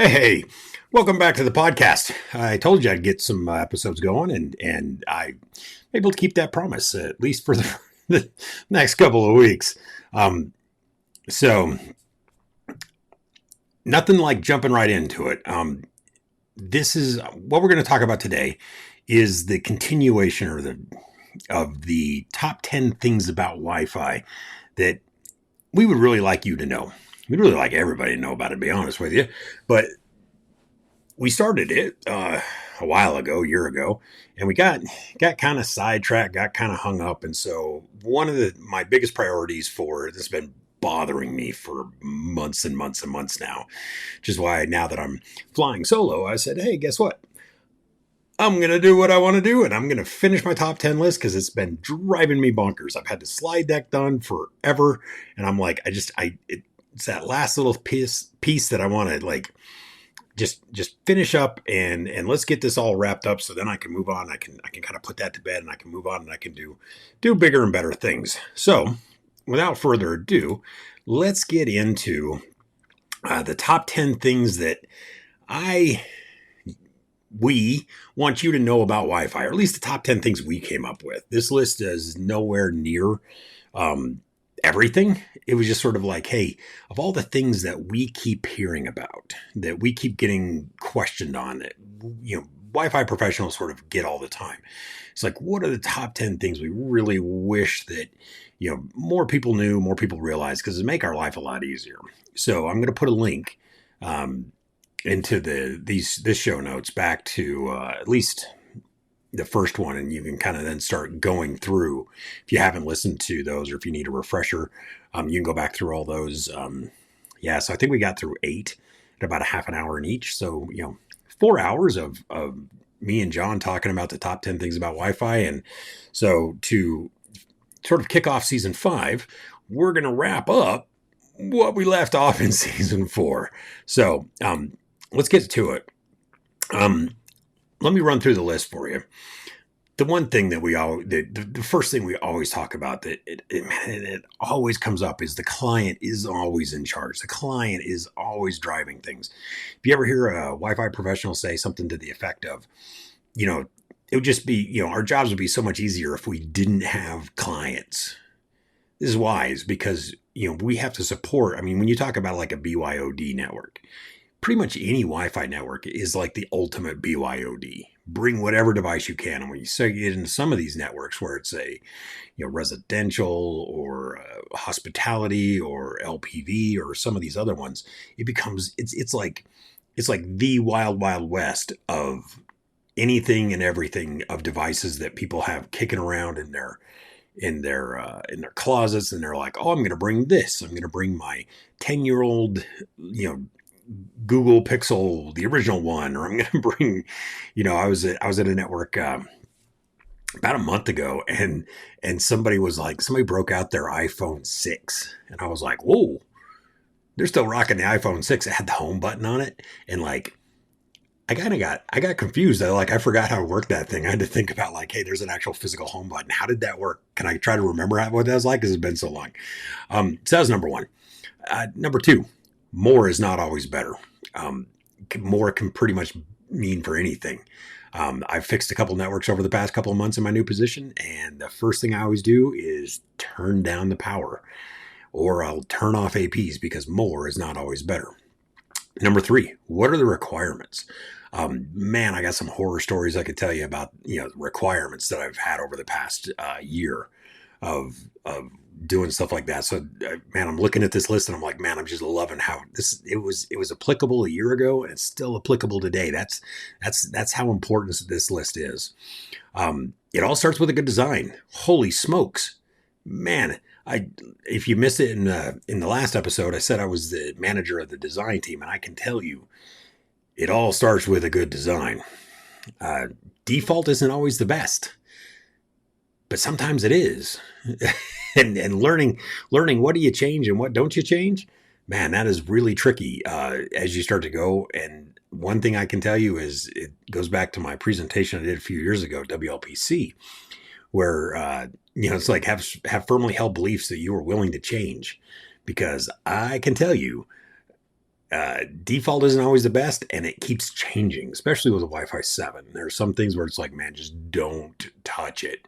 Hey, welcome back to the podcast. I told you I'd get some episodes going, and I'm able to keep that promise, at least for the next couple of weeks. So, nothing like jumping right into it. This is what we're going to talk about today is the continuation of the top 10 things about Wi-Fi that we would really like you to know. We'd really like everybody to know about it, to be honest with you. But we started it a while ago, a year ago, and we got kind of sidetracked, got kind of hung up. And so one of my biggest priorities for this has been bothering me for months and months and months now, which is why now that I'm flying solo, I said, hey, guess what? I'm going to do what I want to do, and I'm going to finish my top 10 list because it's been driving me bonkers. I've had the slide deck done forever, and I'm like, it's that last little piece that I want to like just finish up and let's get this all wrapped up so then I can move on. I can kind of put that to bed and I can move on and I can do bigger and better things. So without further ado, let's get into the top 10 things that we want you to know about Wi-Fi, or at least the top 10 things we came up with. This list is nowhere near everything. It was just sort of like, hey, of all the things that we keep hearing about, that we keep getting questioned on, that Wi-Fi professionals sort of get all the time. It's like, what are the top 10 things we really wish that more people knew, more people realized, because it'd make our life a lot easier. So I'm going to put a link into this show notes back to at least the first one, and you can kind of then start going through. If you haven't listened to those, or if you need a refresher, you can go back through all those. So I think we got through 8 at about a half an hour in each. So 4 hours of me and John talking about the top 10 things about Wi-Fi. And so to sort of kick off season 5, we're going to wrap up what we left off in season 4. So let's get to it. Let me run through the list for you. The one thing that the first thing we always talk about that it always comes up is the client is always in charge. The client is always driving things. If you ever hear a Wi-Fi professional say something to the effect of, it would just be, our jobs would be so much easier if we didn't have clients. This is wise because, we have to support. I mean, when you talk about like a BYOD network, pretty much any Wi-Fi network is like the ultimate BYOD. Bring whatever device you can. And when you get into some of these networks where it's a residential or hospitality or LPV or some of these other ones, it becomes it's like the wild west of anything and everything of devices that people have kicking around in their closets, and they're like, oh, I'm going to bring this. I'm going to bring my 10-year-old Google Pixel, the original one, or I'm going to bring, I was at a network about a month ago, and somebody broke out their iPhone 6, and I was like, whoa, they're still rocking the iPhone 6. It had the home button on it, and like, I got confused. I forgot how to work that thing. I had to think about like, hey, there's an actual physical home button. How did that work? Can I try to remember what that was like? Because it's been so long. So that was number one. Number 2. More is not always better. More can pretty much mean for anything. I've fixed a couple networks over the past couple of months in my new position, and the first thing I always do is turn down the power, or I'll turn off APs because more is not always better. Number 3, what are the requirements? Man, I got some horror stories I could tell you about, requirements that I've had over the past year of doing stuff like that. So, man, I'm looking at this list and I'm like, man, I'm just loving how it was applicable a year ago and it's still applicable today. That's how important this list is. It all starts with a good design. Holy smokes, man. If you missed it in the last episode, I said I was the manager of the design team, and I can tell you, it all starts with a good design. Default isn't always the best, but sometimes it is. and learning what do you change and what don't you change, man, that is really tricky as you start to go. And one thing I can tell you is it goes back to my presentation I did a few years ago, WLPC, where it's like have firmly held beliefs that you are willing to change, because I can tell you Default isn't always the best, and it keeps changing, especially with the Wi-Fi 7. There are some things where it's like, man, just don't touch it.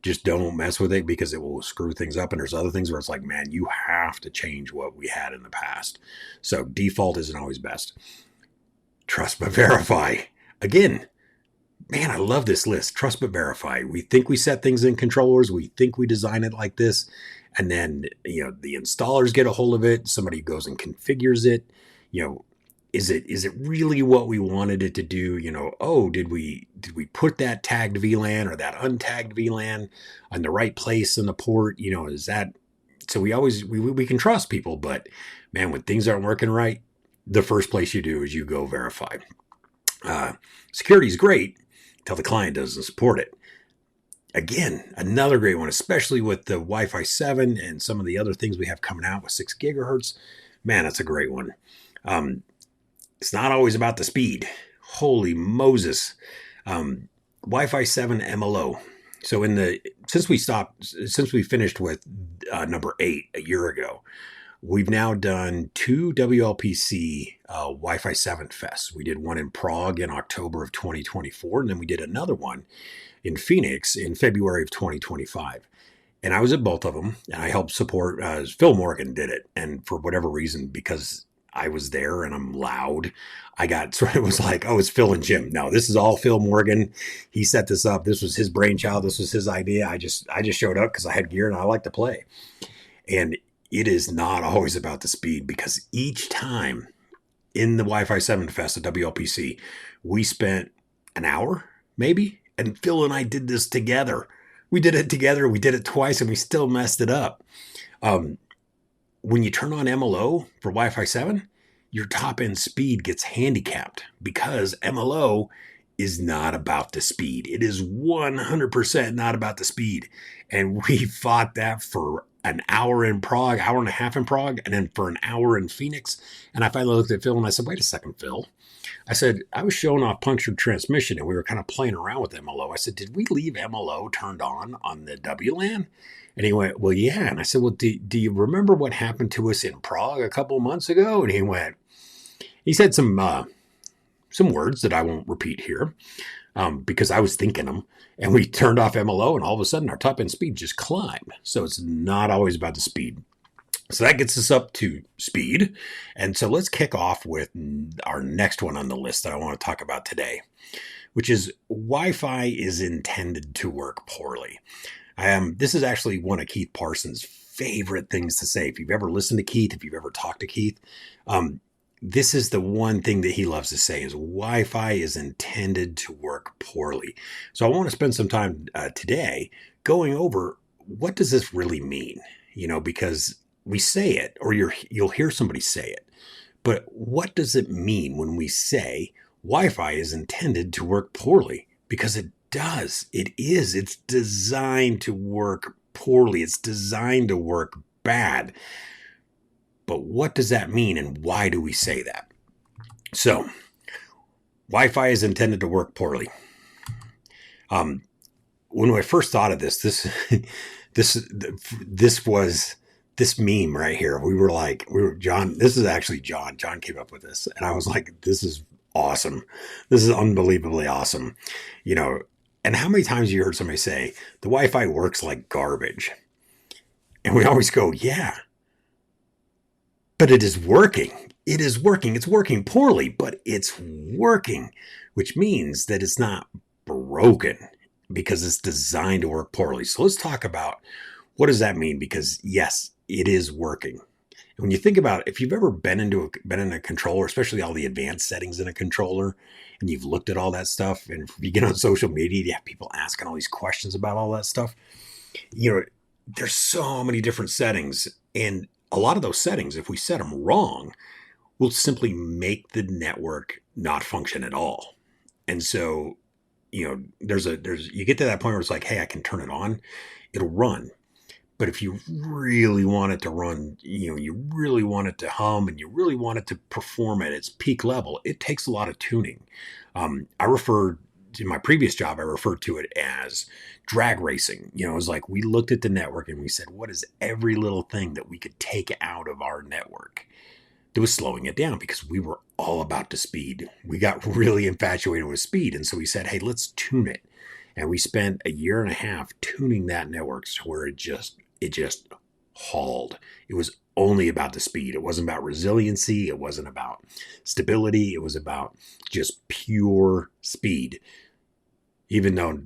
Just don't mess with it because it will screw things up. And there's other things where it's like, man, you have to change what we had in the past. So default isn't always best. Trust but verify. Again, man, I love this list. Trust but verify. We think we set things in controllers. We think we design it like this. And then, the installers get a hold of it. Somebody goes and configures it. Is it really what we wanted it to do? Did we put that tagged VLAN or that untagged VLAN on the right place in the port? Is that, so we can trust people, but man, when things aren't working right, the first place you do is you go verify. Security is great until the client doesn't support it. Again, another great one, especially with the Wi-Fi 7 and some of the other things we have coming out with 6 gigahertz. Man, that's a great one. It's not always about the speed. Holy Moses. Wi-Fi 7 MLO. So since we finished with number 8 a year ago, we've now done 2 WLPC Wi-Fi 7 fests. We did one in Prague in October of 2024, and then we did another one in Phoenix in February of 2025. And I was at both of them, and I helped support. Phil Morgan did it, and for whatever reason, because I was there and I'm loud, it was like, oh, it's Phil and Jim. No, this is all Phil Morgan. He set this up. This was his brainchild. This was his idea. I just showed up because I had gear and I like to play. And it is not always about the speed, because each time in the Wi-Fi 7 Fest at WLPC, we spent an hour maybe, and Phil and I did this together. We did it together. We did it twice and we still messed it up. When you turn on MLO for Wi-Fi 7, your top end speed gets handicapped because MLO is not about the speed. It is 100% not about the speed. And we fought that for an hour in Prague, hour and a half in Prague, and then for an hour in Phoenix. And I finally looked at Phil and I said, wait a second, Phil. I said, I was showing off punctured transmission and we were kind of playing around with MLO. I said, did we leave MLO turned on the WLAN? And he went, well, yeah. And I said, well, do you remember what happened to us in Prague a couple of months ago? And he said some words that I won't repeat here because I was thinking them. And we turned off MLO and all of a sudden our top end speed just climbed. So it's not always about the speed. So that gets us up to speed. And so let's kick off with our next one on the list that I want to talk about today, which is Wi-Fi is intended to work poorly. This is actually one of Keith Parsons' favorite things to say. If you've ever listened to Keith, if you've ever talked to Keith, this is the one thing that he loves to say is Wi-Fi is intended to work poorly. So I want to spend some time today going over what does this really mean? Because we say it, or you'll hear somebody say it, but what does it mean when we say Wi-Fi is intended to work poorly? Because it does. It's designed to work poorly. It's designed to work bad. But what does that mean and why do we say that? So, Wi-Fi is intended to work poorly. When I first thought of this was this meme right here. John, this is actually John. John came up with this. And I was like, this is awesome. This is unbelievably awesome. And how many times have you heard somebody say, the Wi-Fi works like garbage? And we always go, yeah. But it is working. It is working. It's working poorly, but it's working, which means that it's not broken because it's designed to work poorly. So let's talk about what does that mean? Because yes, it is working. When you think about it, if you've ever been in a controller, especially all the advanced settings in a controller, and you've looked at all that stuff, and if you get on social media, you have people asking all these questions about all that stuff. There's so many different settings, and a lot of those settings, if we set them wrong, will simply make the network not function at all. And so, you get to that point where it's like, hey, I can turn it on, it'll run. But if you really want it to run, you really want it to hum and you really want it to perform at its peak level, it takes a lot of tuning. In my previous job, I referred to it as drag racing. It was like we looked at the network and we said, what is every little thing that we could take out of our network that was slowing it down because we were all about the speed. We got really infatuated with speed. And so we said, hey, let's tune it. And we spent a year and a half tuning that network to where it just hauled. It was only about the speed. It wasn't about resiliency. It wasn't about stability. It was about just pure speed. Even though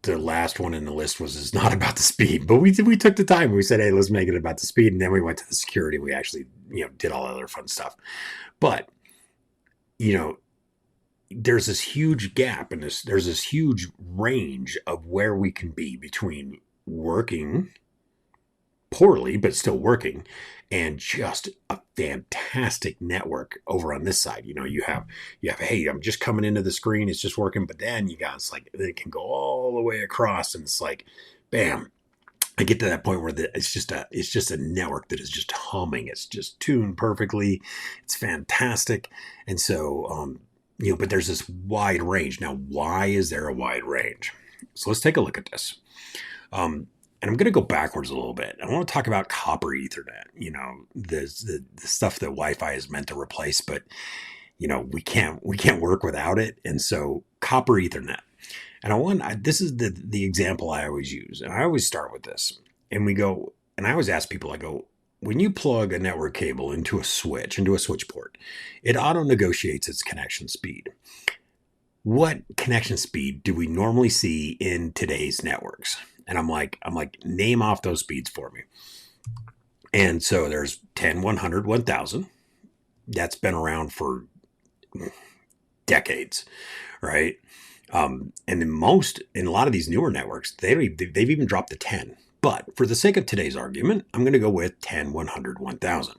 the last one in the list is not about the speed, but we took the time. We said, hey, let's make it about the speed. And then we went to the security. We actually, did all other fun stuff. But, there's this huge gap and there's this huge range of where we can be between working poorly, but still working, and just a fantastic network over on this side. You have, hey, I'm just coming into the screen, it's just working, but then you got, it's like, it can go all the way across, and it's like, bam, I get to that point where it's just a network that is just humming. It's just tuned perfectly. It's fantastic. And so, but there's this wide range. Now, why is there a wide range? So let's take a look at this. And I'm going to go backwards a little bit. I want to talk about copper Ethernet, the stuff that Wi-Fi is meant to replace, but, we can't work without it. And so copper Ethernet. And this is the example I always use. And I always start with this. And I always ask people, I go, when you plug a network cable into a switch port, it auto-negotiates its connection speed. What connection speed do we normally see in today's networks? And I'm like, name off those speeds for me. And so there's 10, 100, 1000. That's been around for decades, right? And in a lot of these newer networks, they've even dropped to 10. But for the sake of today's argument, I'm going to go with 10, 100, 1000.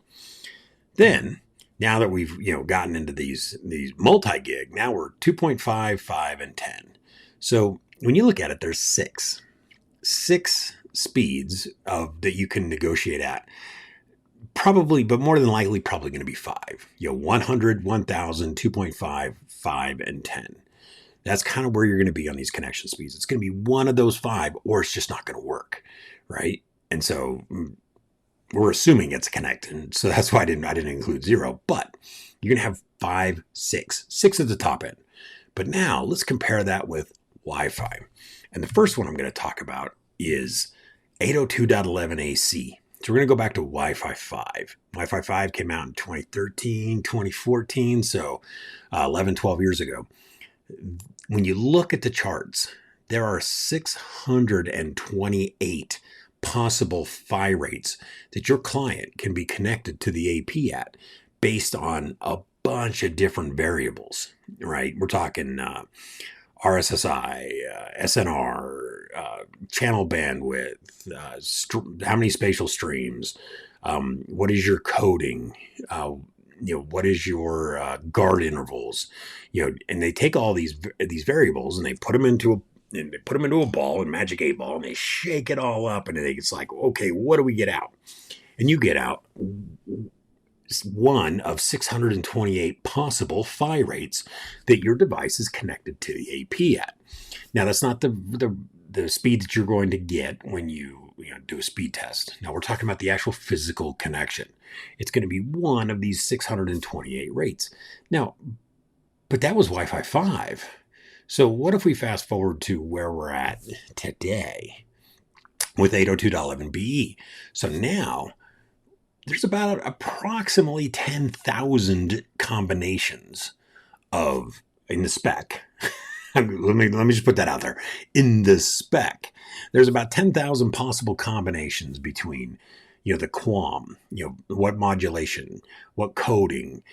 Then, now that we've gotten into these multi-gig, now we're 2.5, 5, and 10. So when you look at it, there's six speeds that you can negotiate at. Probably, but more than likely, probably going to be 5. 100, 1000, 2.5, 5, and 10. That's kind of where you're going to be on these connection speeds. It's going to be one of those 5, or it's just not going to work, right? And so we're assuming it's connected. So that's why I didn't include 0. But you're going to have 5, 6 at the top end. But now let's compare that with Wi-Fi. And the first one I'm going to talk about is 802.11 AC. So we're going to go back to Wi-Fi 5. Wi-Fi 5 came out in 2013, 2014, so 11, 12 years ago. When you look at the charts, there are 628 possible PHY rates that your client can be connected to the AP at based on a bunch of different variables, right? We're talking RSSI, SNR, channel bandwidth, how many spatial streams, what is your coding, what is your guard intervals, and they take all these variables and they put them into a ball, a magic 8 ball, and they shake it all up, and it's like, okay, what do we get out? And you get out one of 628 possible PHY rates that your device is connected to the AP at. Now, that's not the speed that you're going to get when you do a speed test. Now, we're talking about the actual physical connection. It's going to be one of these 628 rates. Now, but that was Wi-Fi 5. So what if we fast forward to where we're at today with 802.11be? So now there's about approximately 10,000 combinations in the spec. let me just put that out there. In the spec, there's about 10,000 possible combinations between the QAM, what modulation, what coding,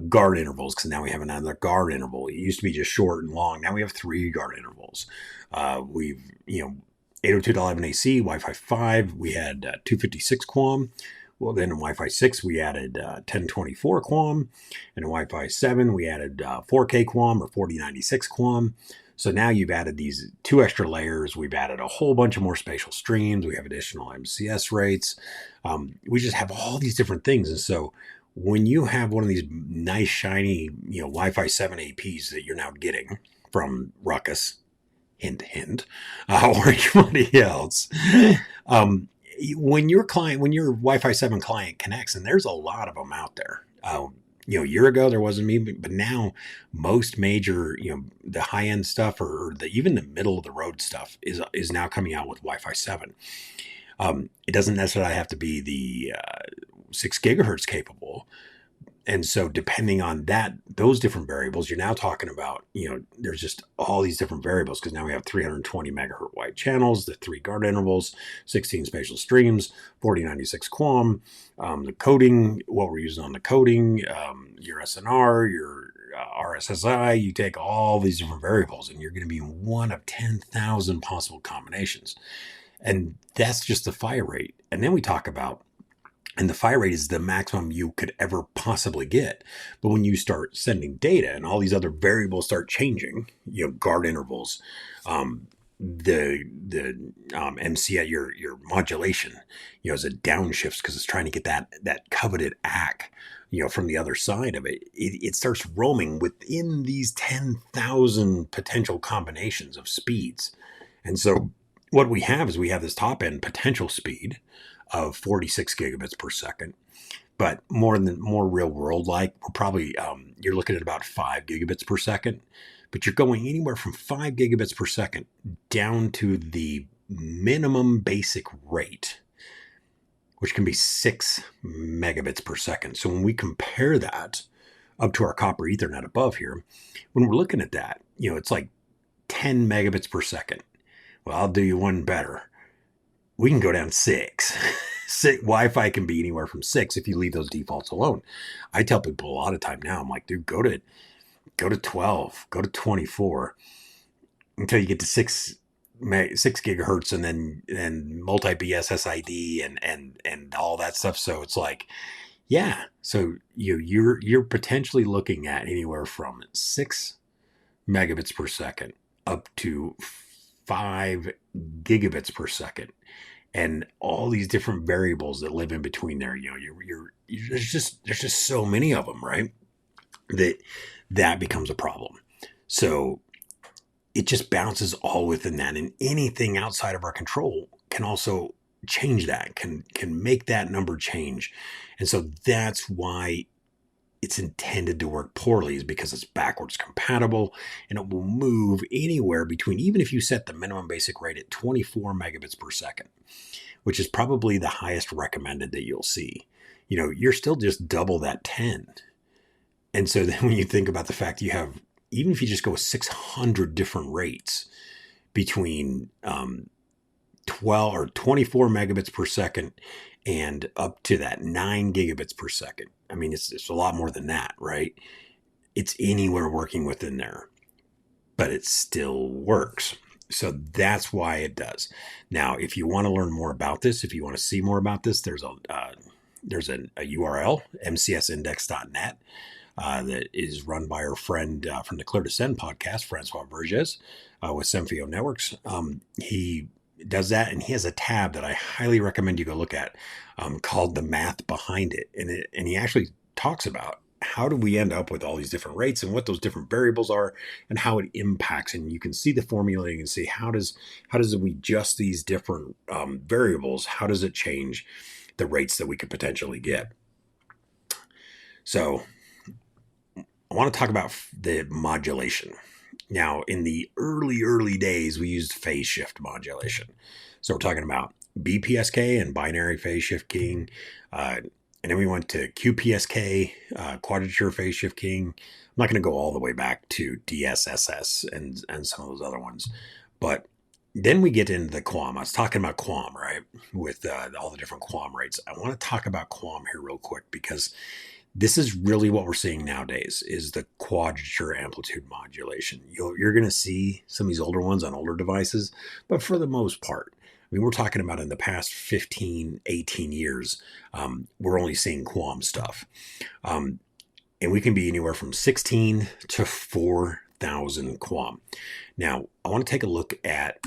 guard intervals, because now we have another guard interval. It used to be just short and long. Now we have 3 guard intervals. We've 802.11ac, Wi-Fi 5, we had 256 QAM. Well, then in Wi-Fi 6, we added 1024 QAM. And in Wi-Fi 7, we added 4K QAM or 4096 QAM. So now you've added these 2 extra layers. We've added a whole bunch of more spatial streams. We have additional MCS rates. We just have all these different things. And so when you have one of these nice, shiny, Wi-Fi 7 APs that you're now getting from Ruckus, hint, or anybody else, when your Wi-Fi 7 client connects, and there's a lot of them out there, A year ago there wasn't me, but now most major, the high end stuff or even the middle of the road stuff is now coming out with Wi-Fi 7. It doesn't necessarily have to be the 6 gigahertz capable. And so depending on those different variables, you're now talking about, there's just all these different variables because now we have 320 megahertz wide channels, the 3 guard intervals, 16 spatial streams, 4096 QAM, the coding, what we're using on the coding, your SNR, your RSSI, you take all these different variables and you're going to be in one of 10,000 possible combinations. And that's just the fire rate. And then we talk about, and the fire rate is the maximum you could ever possibly get. But when you start sending data and all these other variables start changing, guard intervals, the MC at your modulation, as it downshifts because it's trying to get that coveted ACK, from the other side of it, it starts roaming within these 10,000 potential combinations of speeds. And so what we have is we have this top end potential speed of 46 gigabits per second, but more real world like, we're probably you're looking at about 5 gigabits per second, but you're going anywhere from 5 gigabits per second down to the minimum basic rate, which can be 6 megabits per second. So when we compare that up to our copper Ethernet above here, when we're looking at that, it's like 10 megabits per second. Well, I'll do you one better. We can go down 6. Wi-Fi can be anywhere from 6 if you leave those defaults alone. I tell people a lot of time now, I'm like, dude, go to 12, go to 24 until you get to 6 gigahertz and then multi BSSID and all that stuff. So it's like, yeah. So you're potentially looking at anywhere from 6 megabits per second up to 5 gigabits per second. And all these different variables that live in between there, there's just so many of them, right? That becomes a problem. So it just bounces all within that, and anything outside of our control can also change that, can make that number change. And so that's why it's intended to work poorly, is because it's backwards compatible and it will move anywhere between, even if you set the minimum basic rate at 24 megabits per second, which is probably the highest recommended that you'll see, you're still just double that 10. And so then when you think about the fact you have, even if you just go with 600 different rates between 12 or 24 megabits per second and up to that 9 gigabits per second. I mean, it's a lot more than that, right? It's anywhere working within there, but it still works. So that's why it does. Now, if you want to learn more about this, if you want to see more about this, there's a URL, mcsindex.net, that is run by our friend from the Clear to Send podcast, Francois Verges, with Semfio Networks. He does that, and he has a tab that I highly recommend you go look at, called The Math Behind It. And he actually talks about how do we end up with all these different rates and what those different variables are and how it impacts. And you can see the formula, you can see how does we adjust these different variables, how does it change the rates that we could potentially get. So I want to talk about the modulation. Now, in the early days, we used phase shift modulation. So we're talking about BPSK and binary phase shift keying. And then we went to QPSK, quadrature phase shift keying. I'm not going to go all the way back to DSSS and some of those other ones. But then we get into the QAM. I was talking about QAM, right? With all the different QAM rates. I want to talk about QAM here real quick because this is really what we're seeing nowadays is the quadrature amplitude modulation. You're going to see some of these older ones on older devices, but for the most part, I mean, we're talking about in the past 15, 18 years, we're only seeing QAM stuff. And we can be anywhere from 16 to 4,000 QAM. Now, I want to take a look at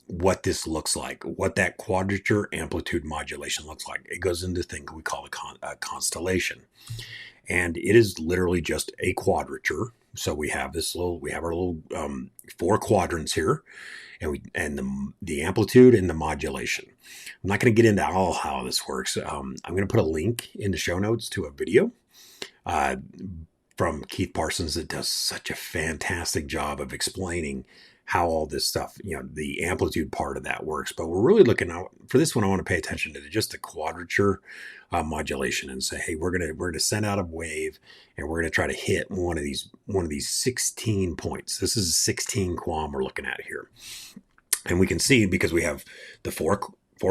what this looks like, what that quadrature amplitude modulation looks like. It goes into a thing we call a constellation. And it is literally just a quadrature So we have our little 4 quadrants here, and the amplitude and the modulation. I'm not going to get into all how this works. I'm going to put a link in the show notes to a video uh, from Keith Parsons that does such a fantastic job of explaining how all this stuff, the amplitude part of that works. But we're really looking out for this one. I want to pay attention to just the quadrature modulation and say, hey, we're gonna send out a wave and we're gonna try to hit one of these 16 points. This is 16 QAM we're looking at here, and we can see because we have the four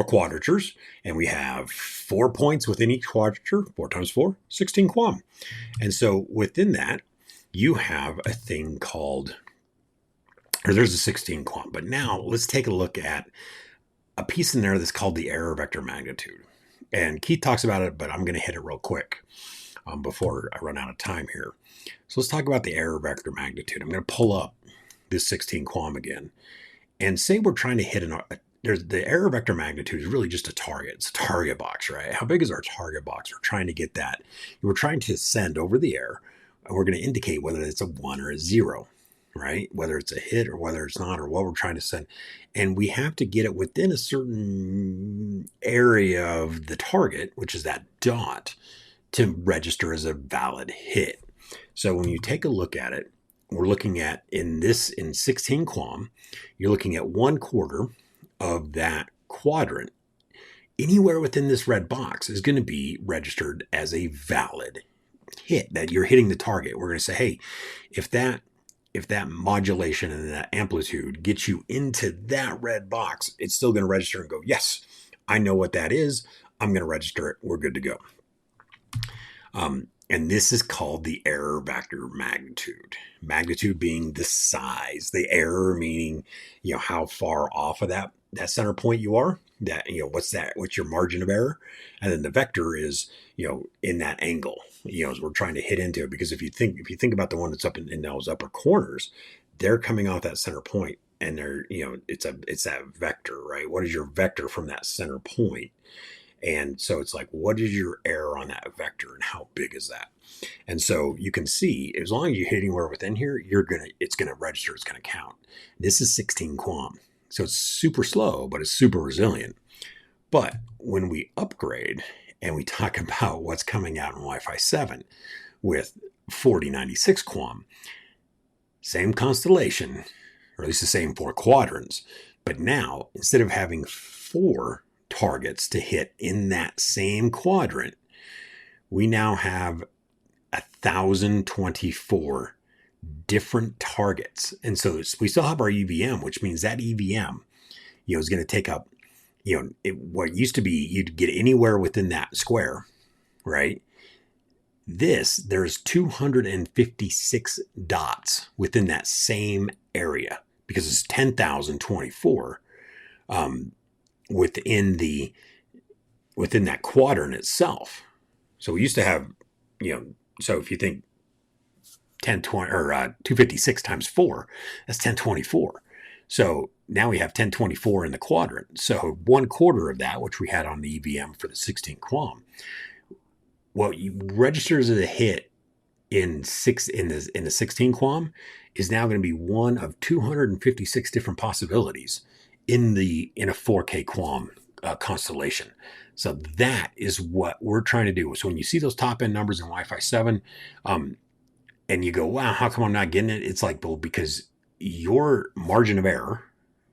quadratures, and we have 4 points within each quadrature. 4 times 4, 16 QAM. And so within that, you have a thing called, or there's a 16 QAM. But now let's take a look at a piece in there that's called the error vector magnitude. And Keith talks about it, but I'm going to hit it real quick before I run out of time here. So let's talk about the error vector magnitude. I'm going to pull up this 16 QAM again, and say we're trying to hit the error vector magnitude is really just a target. It's a target box, right? How big is our target box? We're trying to get that. We're trying to send over the air, and we're going to indicate whether it's a 1 or a 0, right? Whether it's a hit or whether it's not, or what we're trying to send. And we have to get it within a certain area of the target, which is that dot, to register as a valid hit. So when you take a look at it, we're looking at in 16 QAM, you're looking at 1/4 of that quadrant. Anywhere within this red box is going to be registered as a valid hit, that you're hitting the target. We're going to say, hey, if that modulation and that amplitude gets you into that red box, it's still going to register and go, yes, I know what that is. I'm going to register it. We're good to go. And this is called the error vector magnitude. Magnitude being the size, the error meaning, how far off of that center point you are. That, what's your margin of error? And then the vector is, in that angle, as we're trying to hit into it. Because if you think about the one that's up in those upper corners, they're coming off that center point, and they're, it's that vector, right? What is your vector from that center point? And so it's like, what is your error on that vector and how big is that? And so you can see, as long as you hit anywhere within here, it's going to register, it's going to count. This is 16 QAM. So it's super slow, but it's super resilient. But when we upgrade and we talk about what's coming out in Wi-Fi 7 with 4096 QAM, same constellation, or at least the same 4 quadrants, but now instead of having 4 targets to hit in that same quadrant, we now have 1,024 different targets. And so we still have our EVM, which means that EVM, is going to take up, what used to be, you'd get anywhere within that square, right? There's 256 dots within that same area because it's 10,024 within that quadrant itself. So we used to have, so if you think 1020 or 256 times 4, that's 1024. So now we have 1024 in the quadrant. So 1/4 of that, which we had on the EVM for the 16 QAM, what you registers as a hit in the 16 QAM is now going to be one of 256 different possibilities in a 4K QAM constellation. So that is what we're trying to do. So when you see those top end numbers in Wi-Fi 7, and you go, wow, how come I'm not getting it? It's like, well, because your margin of error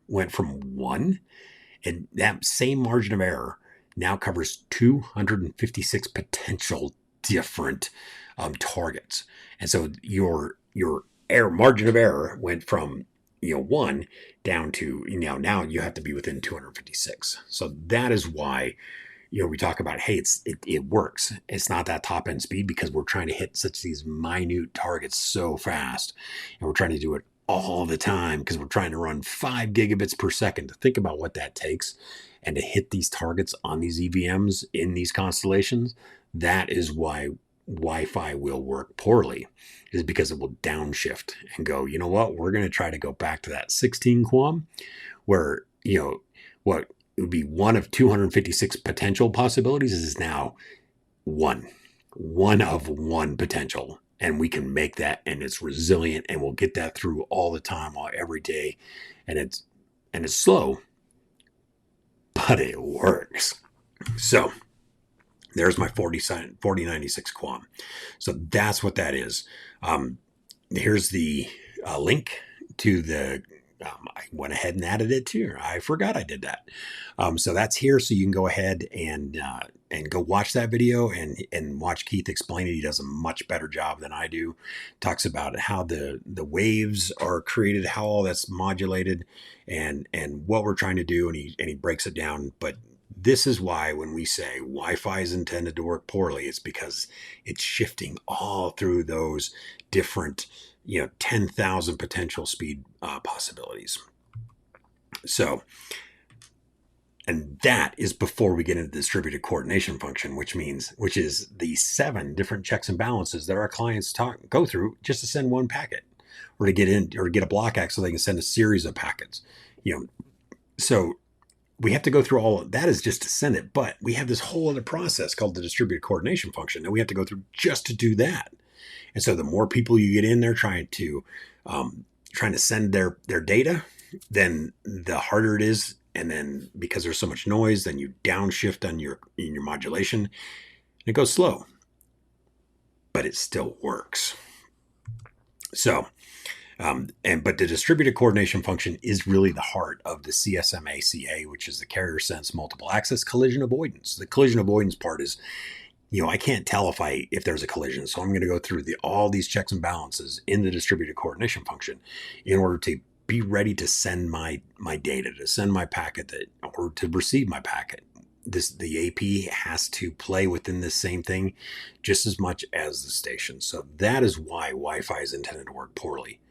went from 1, and that same margin of error now covers 256 potential different targets. And so your error margin of error went from 1 down to now you have to be within 256. So that is why we talk about, hey, it works. It's not that top end speed because we're trying to hit such these minute targets so fast, and we're trying to do it all the time because we're trying to run 5 gigabits per second. To think about what that takes and to hit these targets on these EVMs in these constellations, that is why Wi-Fi will work poorly, is because it will downshift and go, you know what, we're going to try to go back to that 16 QAM where, what it would be one of 256 potential possibilities is now one of one potential. and we can make that, and it's resilient, and we'll get that through all the time, every day. And it's slow, but it works. So there's my 4096 QAM. So that's what that is. Here's the link to the, I went ahead and added it too. I forgot I did that. So that's here. So you can go ahead and go watch that video and watch Keith explain it. He does a much better job than I do. Talks about how the waves are created, how all that's modulated, and what we're trying to do. And he breaks it down. But this is why when we say Wi-Fi is intended to work poorly, it's because it's shifting all through those different, 10,000 potential speed possibilities. So, and that is before we get into the distributed coordination function, which is the 7 different checks and balances that our clients go through just to send one packet, or to get a block act so they can send a series of packets. So we have to go through all of that is just to send it, but we have this whole other process called the distributed coordination function that we have to go through just to do that. And so the more people you get in there trying to send their data, then the harder it is. And then because there's so much noise, then you downshift in your modulation, and it goes slow, but it still works. So, but the distributed coordination function is really the heart of the CSM-ACA, which is the carrier sense multiple access collision avoidance. The collision avoidance part is, I can't tell if there's a collision. So I'm going to go through all these checks and balances in the distributed coordination function in order to be ready to send my data, to send my packet, or to receive my packet. The AP has to play within this same thing just as much as the station. So that is why Wi-Fi is intended to work poorly.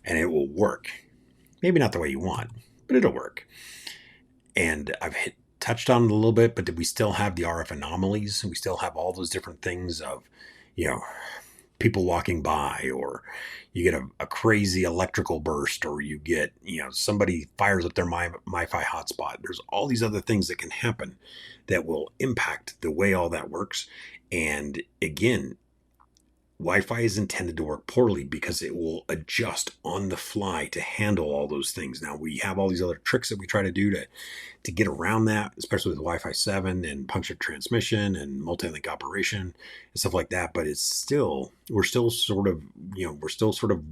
And it will work. Maybe not the way you want, but it'll work. And I've touched on it a little bit, but we still have the RF anomalies. We still have all those different things of, people walking by, or you get a crazy electrical burst, or you get, somebody fires up their MiFi hotspot. There's all these other things that can happen that will impact the way all that works. And again, Wi-Fi is intended to work poorly because it will adjust on the fly to handle all those things. Now, we have all these other tricks that we try to do to get around that, especially with Wi-Fi 7 and punctured transmission and multi-link operation and stuff like that. But we're still sort of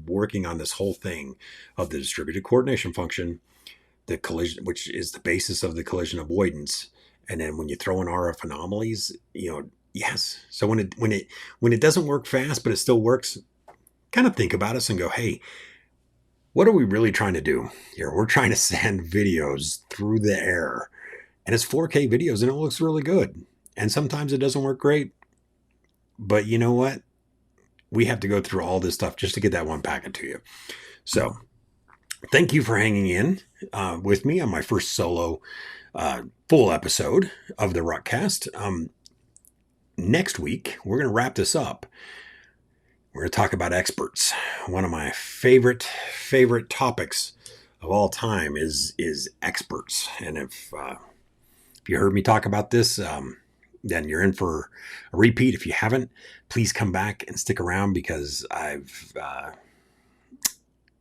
working on this whole thing of the distributed coordination function, the collision, which is the basis of the collision avoidance. And then when you throw in RF anomalies, yes. So when it doesn't work fast, but it still works, kind of think about us and go, hey, what are we really trying to do here? We're trying to send videos through the air, and it's 4K videos, and it looks really good. And sometimes it doesn't work great, but you know what? We have to go through all this stuff just to get that one packet to you. So thank you for hanging in with me on my first solo full episode of the RUCKCast. Next week, we're going to wrap this up. We're going to talk about experts. One of my favorite topics of all time is experts. And if you heard me talk about this, then you're in for a repeat. If you haven't, please come back and stick around, because I've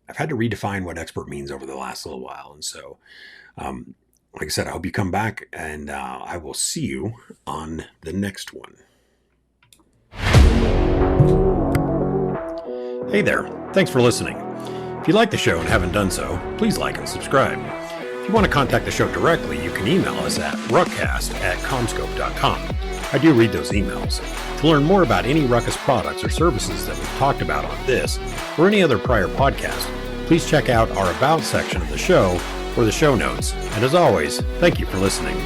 had to redefine what expert means over the last little while. And so, like I said, I hope you come back, and I will see you on the next one. Hey there. Thanks for listening. If you like the show and haven't done so, please like and subscribe. If you want to contact the show directly, you can email us at ruckcast@comscope.com. I do read those emails. To learn more about any Ruckus products or services that we've talked about on this or any other prior podcast, please check out our About section of the show or the show notes. And as always, thank you for listening.